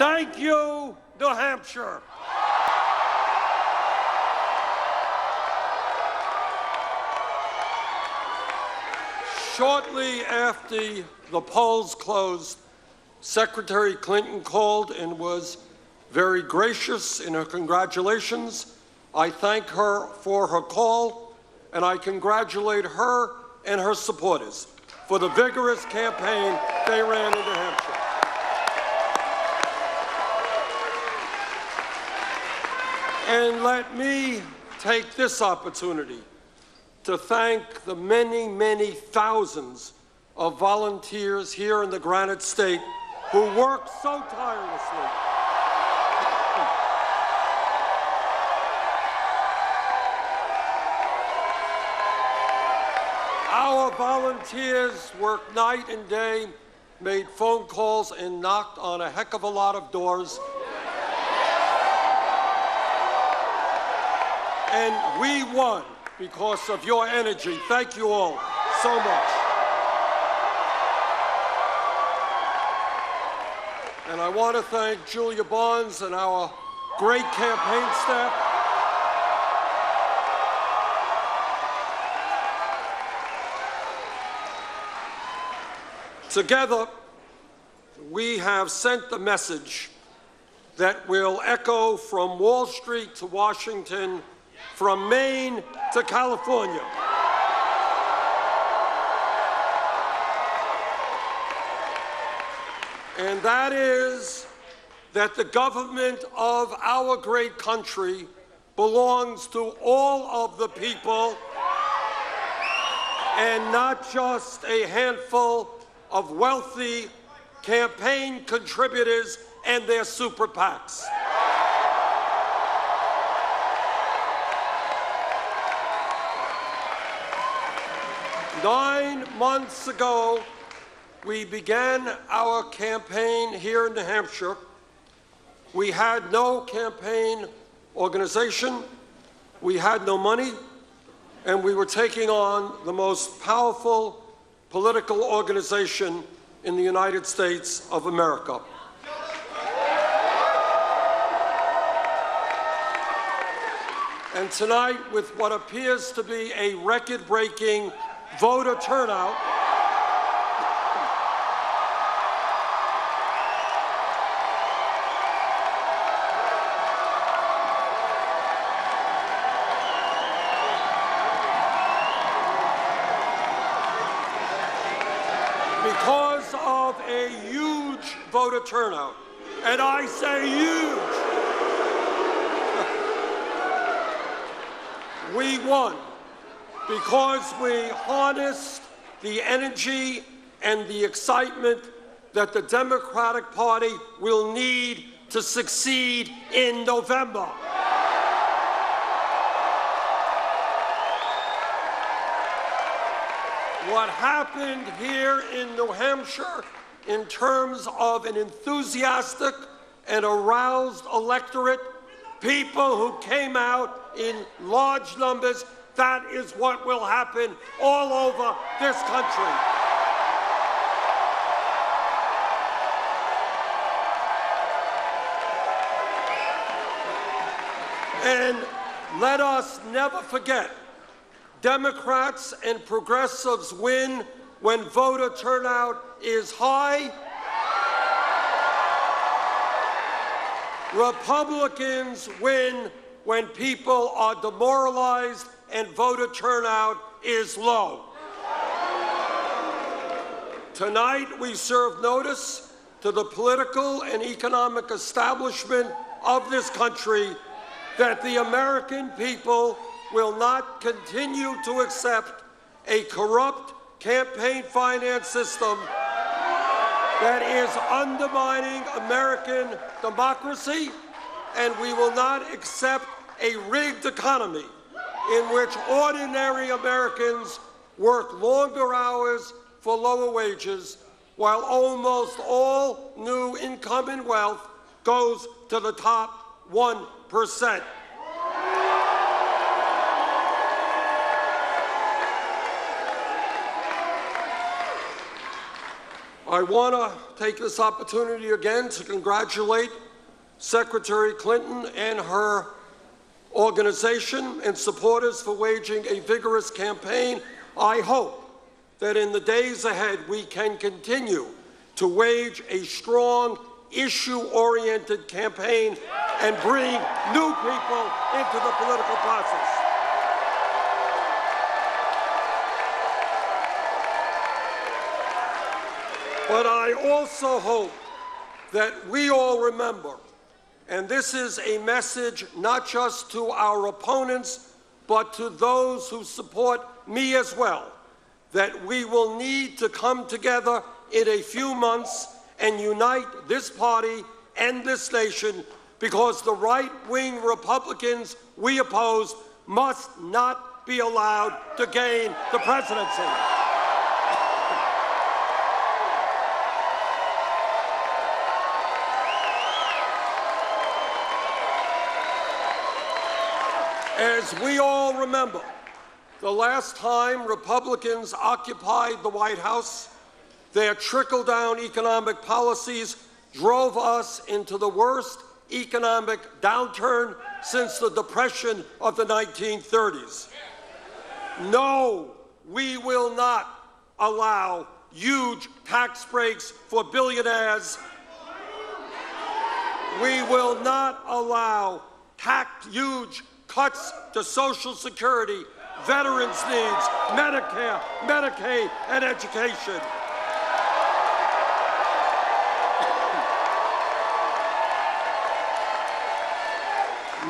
Thank you, New Hampshire. Shortly after the polls closed, Secretary Clinton called and was very gracious in her congratulations. I thank her for her call, and I congratulate her and her supporters for the vigorous campaign they ran in New Hampshire. And let me take this opportunity to thank the many, many thousands of volunteers here in the Granite State who work so tirelessly. Our volunteers worked night and day, made phone calls, and knocked on a heck of a lot of doors. And we won because of your energy. Thank you all so much. And I want to thank Julia Barnes and our great campaign staff. Together, we have sent the message that will echo from Wall Street to Washington, from Maine to California. And that is that the government of our great country belongs to all of the people and not just a handful of wealthy campaign contributors and their super PACs. Nine months ago, we began our campaign here in New Hampshire. We had no campaign organization, we had no money, and we were taking on the most powerful political organization in the United States of America. And tonight, with what appears to be a record-breaking voter turnout, because of a huge voter turnout, and I say huge, we won because we harnessed the energy and the excitement that the Democratic Party will need to succeed in November. What happened here in New Hampshire in terms of an enthusiastic and aroused electorate, people who came out in large numbers, that is what will happen all over this country. And let us never forget, Democrats and progressives win when voter turnout is high. Republicans win when people are demoralized and voter turnout is low. Tonight, we serve notice to the political and economic establishment of this country that the American people will not continue to accept a corrupt campaign finance system that is undermining American democracy, and we will not accept a rigged economy in which ordinary Americans work longer hours for lower wages, while almost all new income and wealth goes to the top 1%. I want to take this opportunity again to congratulate Secretary Clinton and her organization and supporters for waging a vigorous campaign. I hope that in the days ahead we can continue to wage a strong, issue-oriented campaign and bring new people into the political process. But I also hope that we all remember, and this is a message not just to our opponents, but to those who support me as well, that we will need to come together in a few months and unite this party and this nation, because the right-wing Republicans we oppose must not be allowed to gain the presidency. As we all remember, the last time Republicans occupied the White House, their trickle-down economic policies drove us into the worst economic downturn since the Depression of the 1930s. No, we will not allow huge tax breaks for billionaires. We will not allow huge cuts to Social Security, veterans' needs, Medicare, Medicaid, and education.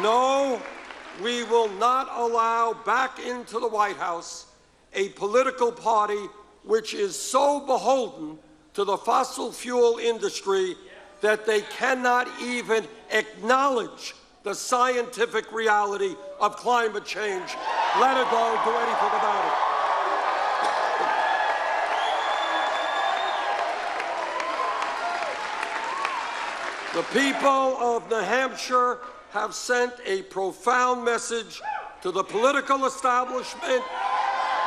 No, we will not allow back into the White House a political party which is so beholden to the fossil fuel industry that they cannot even acknowledge the scientific reality of climate change, let alone do anything about it. The people of New Hampshire have sent a profound message to the political establishment,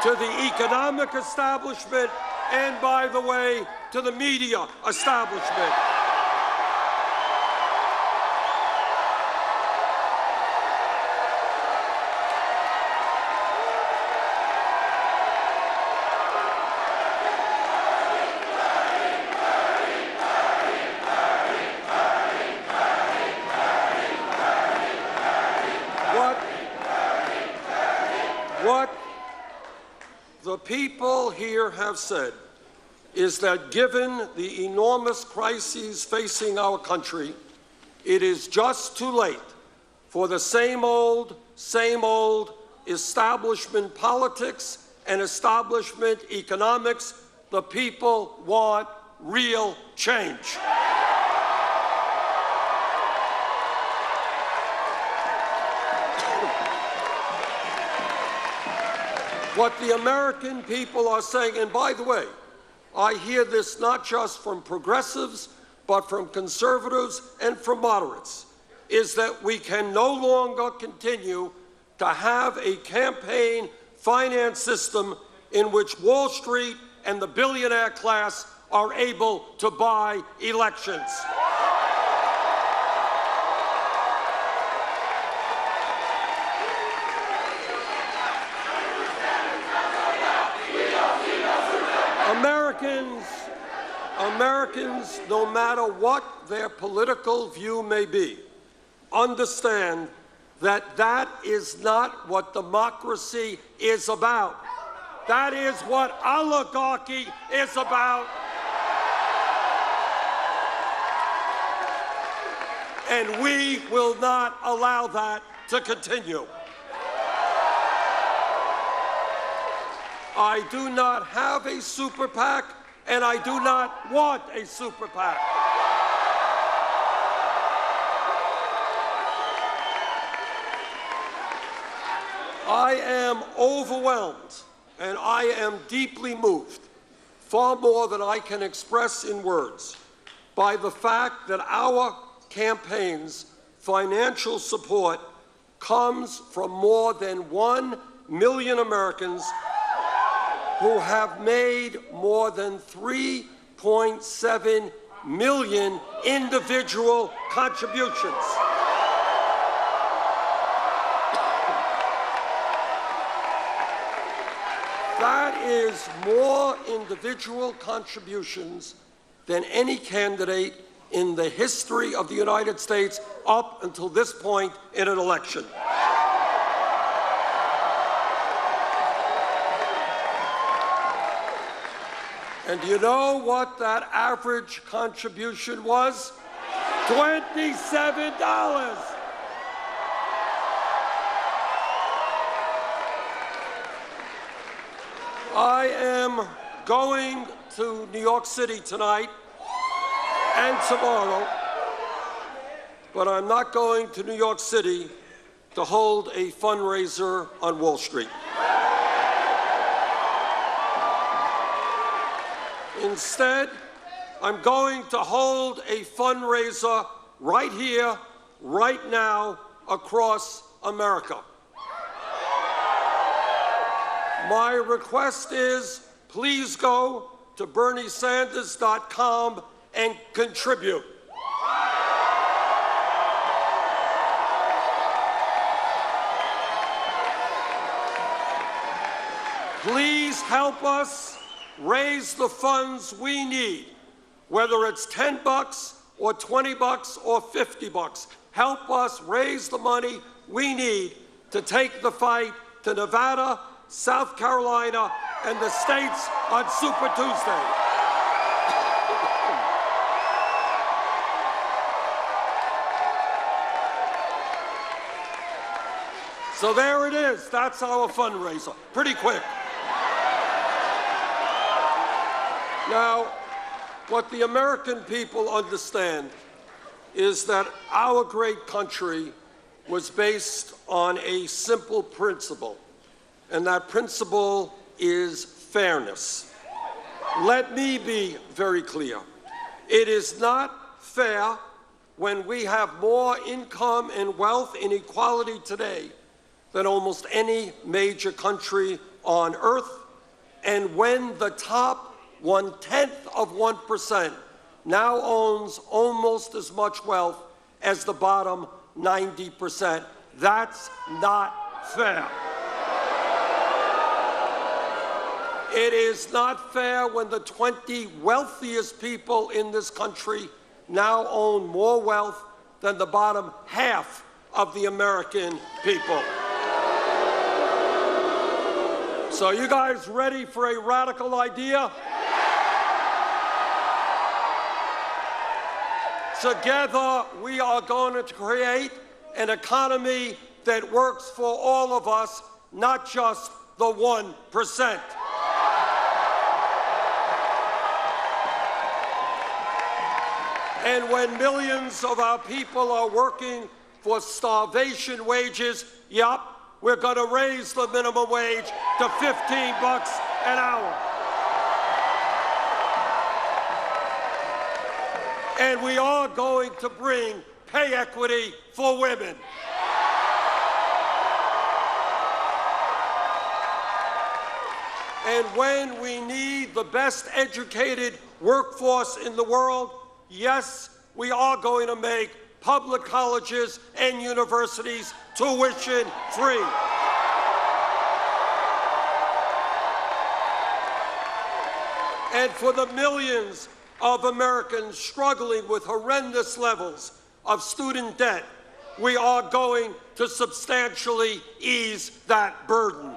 to the economic establishment, and, by the way, to the media establishment. What the people here have said is that given the enormous crises facing our country, it is just too late for the same old establishment politics and establishment economics. The people want real change. What the American people are saying, and by the way, I hear this not just from progressives, but from conservatives and from moderates, is that we can no longer continue to have a campaign finance system in which Wall Street and the billionaire class are able to buy elections. Americans, no matter what their political view may be, understand that that is not what democracy is about. That is what oligarchy is about. And we will not allow that to continue. I do not have a super PAC, and I do not want a super PAC. I am overwhelmed, and I am deeply moved, far more than I can express in words, by the fact that our campaign's financial support comes from more than 1 million Americans who have made more than $3.5 3.7 million individual contributions. That is more individual contributions than any candidate in the history of the United States up until this point in an election. And do you know what that average contribution was? $27. I am going to New York City tonight and tomorrow, but I'm not going to New York City to hold a fundraiser on Wall Street. Instead, I'm going to hold a fundraiser right here, right now, across America. My request is, please go to BernieSanders.com and contribute. Please help us raise the funds we need, whether it's $10 or $20 or $50. Help us raise the money we need to take the fight to Nevada, South Carolina, and the states on Super Tuesday. So there it is. That's our fundraiser. Pretty quick. Now, what the American people understand is that our great country was based on a simple principle, and that principle is fairness. Let me be very clear. It is not fair when we have more income and wealth inequality today than almost any major country on earth, and when the top 0.1% now owns almost as much wealth as the bottom 90%. That's not fair. It is not fair when the 20 wealthiest people in this country now own more wealth than the bottom half of the American people. So you guys ready for a radical idea? Together, we are going to create an economy that works for all of us, not just the 1%. And when millions of our people are working for starvation wages, yep, we're going to raise the minimum wage to $15 an hour. And we are going to bring pay equity for women. And when we need the best educated workforce in the world, yes, we are going to make public colleges and universities tuition free. And for the millions of Americans struggling with horrendous levels of student debt, we are going to substantially ease that burden.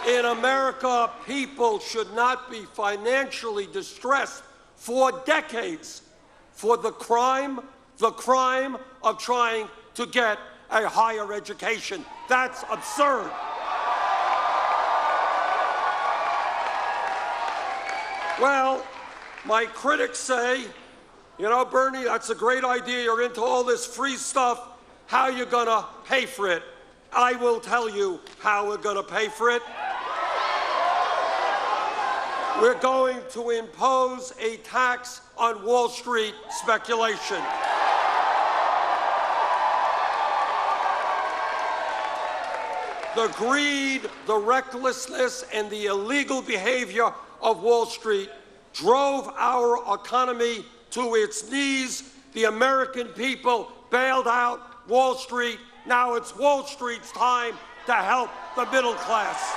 In America, people should not be financially distressed for decades for the crime of trying to get a higher education. That's absurd. Well, my critics say, you know, Bernie, that's a great idea. You're into all this free stuff. How are you going to pay for it? I will tell you how we're going to pay for it. We're going to impose a tax on Wall Street speculation. The greed, the recklessness, and the illegal behavior of Wall Street drove our economy to its knees. The American people bailed out Wall Street. Now it's Wall Street's time to help the middle class.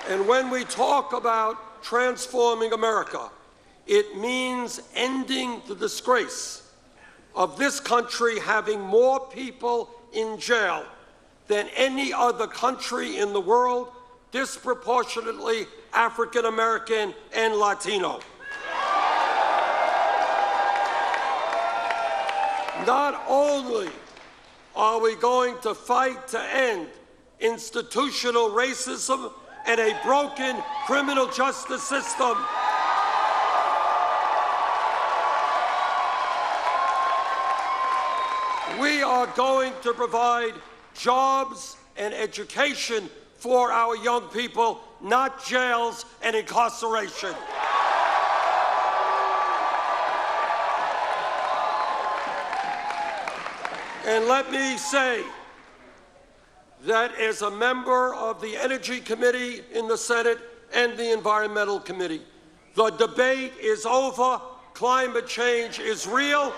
And when we talk about transforming America, it means ending the disgrace of this country having more people in jail than any other country in the world, disproportionately African American and Latino. Not only are we going to fight to end institutional racism and a broken criminal justice system, we are going to provide jobs and education for our young people, not jails and incarceration. And let me say that as a member of the Energy Committee in the Senate and the Environmental Committee, the debate is over. Climate change is real.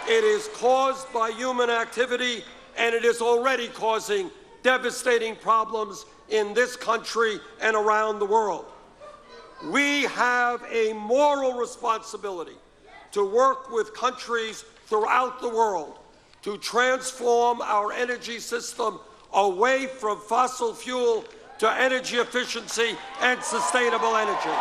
It is caused by human activity, and it is already causing devastating problems in this country and around the world. We have a moral responsibility to work with countries throughout the world to transform our energy system away from fossil fuel to energy efficiency and sustainable energy.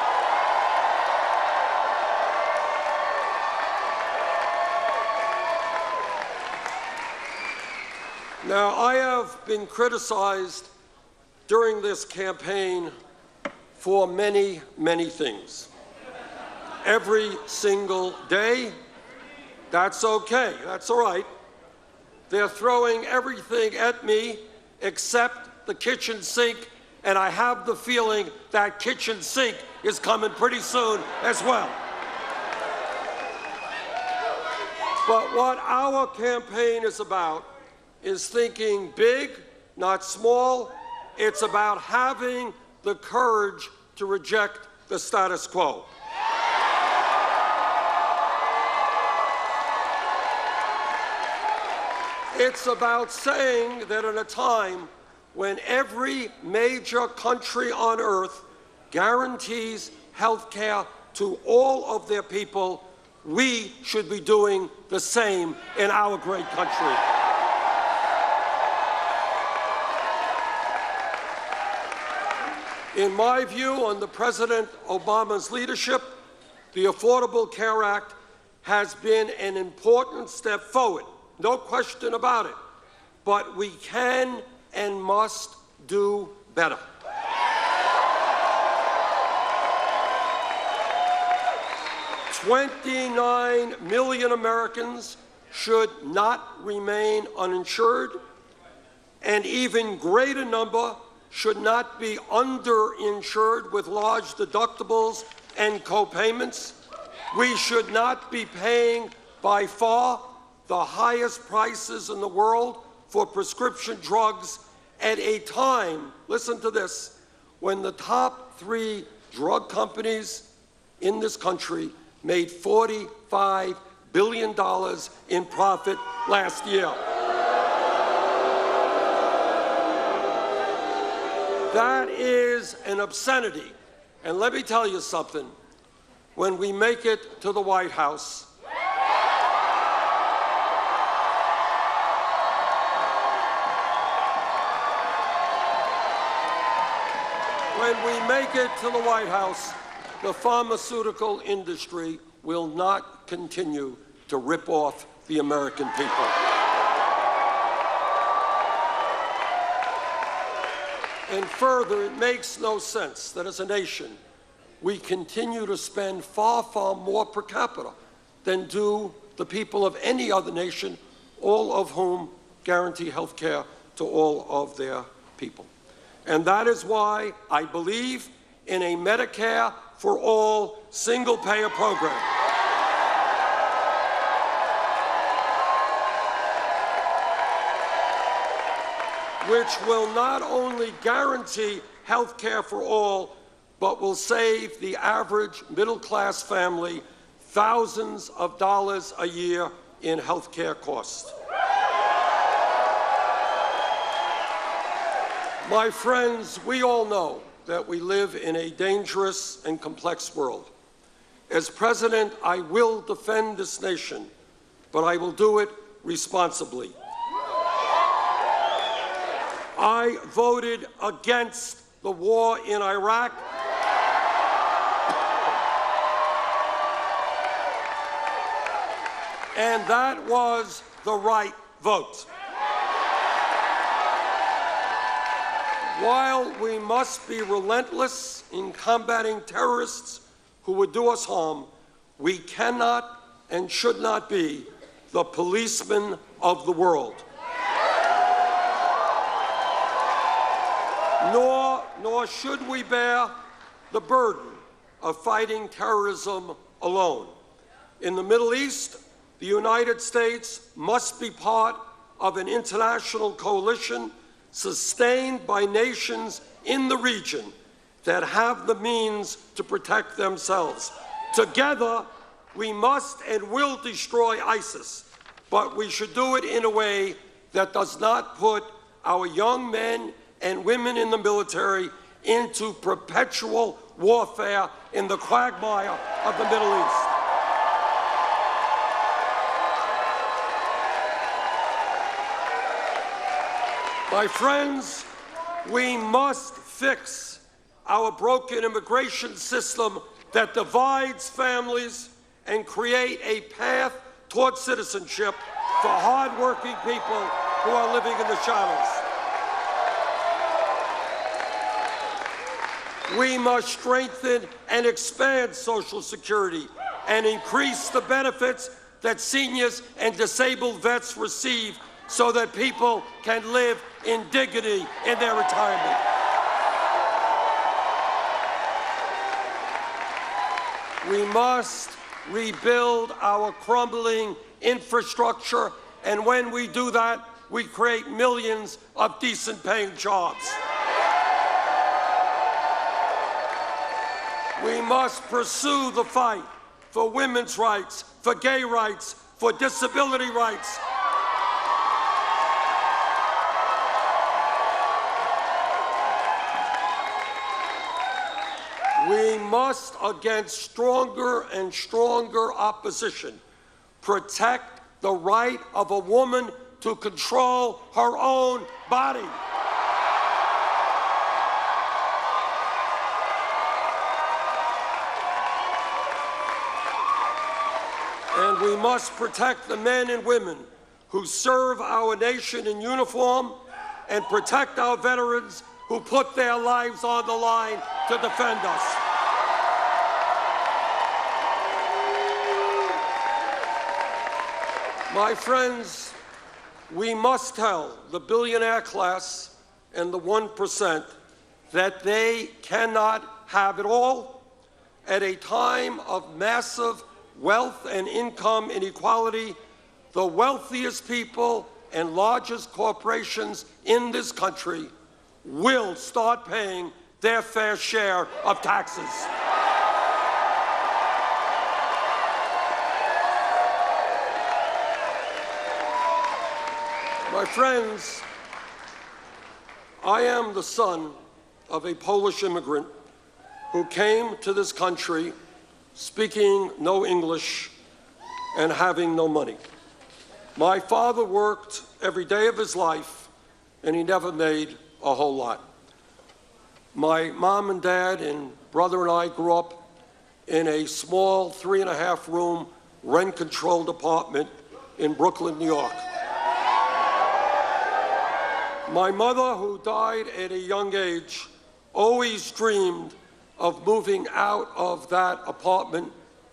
Now, I have been criticized during this campaign for many, many things. Every single day. That's okay. That's all right. They're throwing everything at me except the kitchen sink, and I have the feeling that kitchen sink is coming pretty soon as well. But what our campaign is about is thinking big, not small. It's about having the courage to reject the status quo. It's about saying that in a time when every major country on earth guarantees health care to all of their people, we should be doing the same in our great country. In my view, under President Obama's leadership, the Affordable Care Act has been an important step forward, no question about it, but we can and must do better. $29 million Americans should not remain uninsured. An even greater number should not be underinsured with large deductibles and co-payments. We should not be paying by far the highest prices in the world for prescription drugs at a time, listen to this, when the top 3 drug companies in this country made $45 billion in profit last year. That is an obscenity. And let me tell you something. When we make it to the White House, the pharmaceutical industry will not continue to rip off the American people. And further, it makes no sense that as a nation, we continue to spend far, far more per capita than do the people of any other nation, all of whom guarantee health care to all of their people. And that is why I believe in a Medicare for All single-payer program. Which will not only guarantee health care for all, but will save the average middle-class family thousands of dollars a year in health care costs. My friends, we all know that we live in a dangerous and complex world. As president, I will defend this nation, but I will do it responsibly. I voted against the war in Iraq. And that was the right vote. While we must be relentless in combating terrorists who would do us harm, we cannot and should not be the policemen of the world. Nor should we bear the burden of fighting terrorism alone. In the Middle East, the United States must be part of an international coalition sustained by nations in the region that have the means to protect themselves. Together, we must and will destroy ISIS, but we should do it in a way that does not put our young men and women in the military into perpetual warfare in the quagmire of the Middle East. My friends, we must fix our broken immigration system that divides families and create a path toward citizenship for hard-working people who are living in the shadows. We must strengthen and expand Social Security and increase the benefits that seniors and disabled vets receive so that people can live in dignity in their retirement. We must rebuild our crumbling infrastructure, and when we do that, we create millions of decent-paying jobs. We must pursue the fight for women's rights, for gay rights, for disability rights. We must, against stronger and stronger opposition, protect the right of a woman to control her own body. And we must protect the men and women who serve our nation in uniform and protect our veterans who put their lives on the line to defend us. My friends, we must tell the billionaire class and the 1% that they cannot have it all. At a time of massive wealth and income inequality, the wealthiest people and largest corporations in this country will start paying their fair share of taxes. My friends, I am the son of a Polish immigrant who came to this country speaking no English and having no money. My father worked every day of his life, and he never made a whole lot. My mom and dad and brother and I grew up in a small 3.5-room rent-controlled apartment in Brooklyn, New York. My mother, who died at a young age, always dreamed of moving out of that apartment,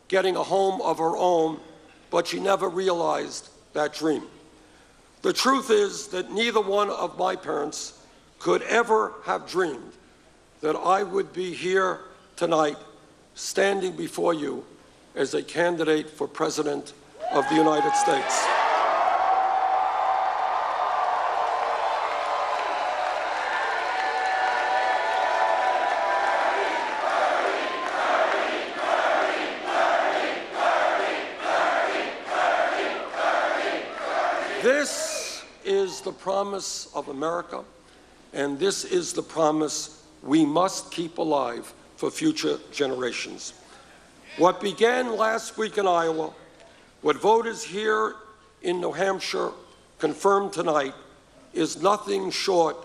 getting a home of her own, but she never realized that dream. The truth is that neither one of my parents could ever have dreamed that I would be here tonight standing before you as a candidate for President of the United States. This is the promise of America, and this is the promise we must keep alive for future generations. What began last week in Iowa, what voters here in New Hampshire confirmed tonight, is nothing short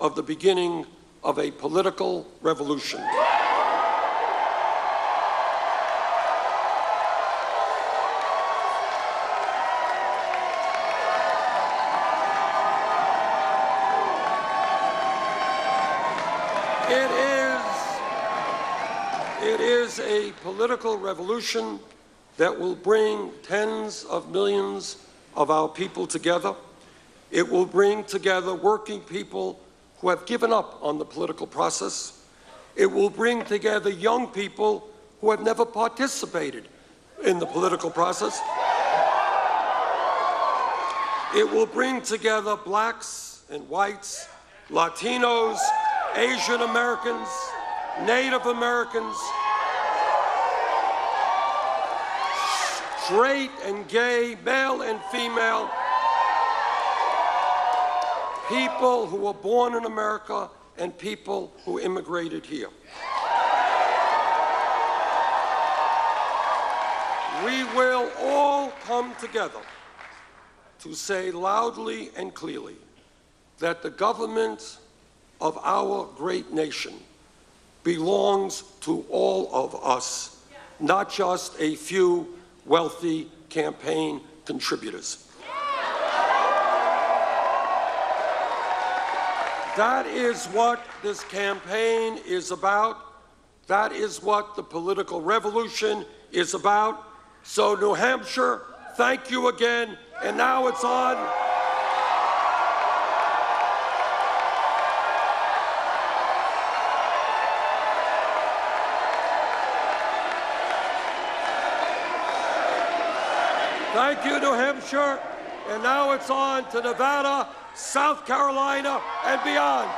of the beginning of a political revolution. It is a political revolution that will bring tens of millions of our people together. It will bring together working people who have given up on the political process. It will bring together young people who have never participated in the political process. It will bring together blacks and whites, Latinos, Asian Americans, Native Americans, straight and gay, male and female, people who were born in America and people who immigrated here. We will all come together to say loudly and clearly that the government of our great nation belongs to all of us, not just a few wealthy campaign contributors. That is what this campaign is about. That is what the political revolution is about. So, New Hampshire, thank you again. And now it's on. Thank you, New Hampshire. And now it's on to Nevada, South Carolina, and beyond.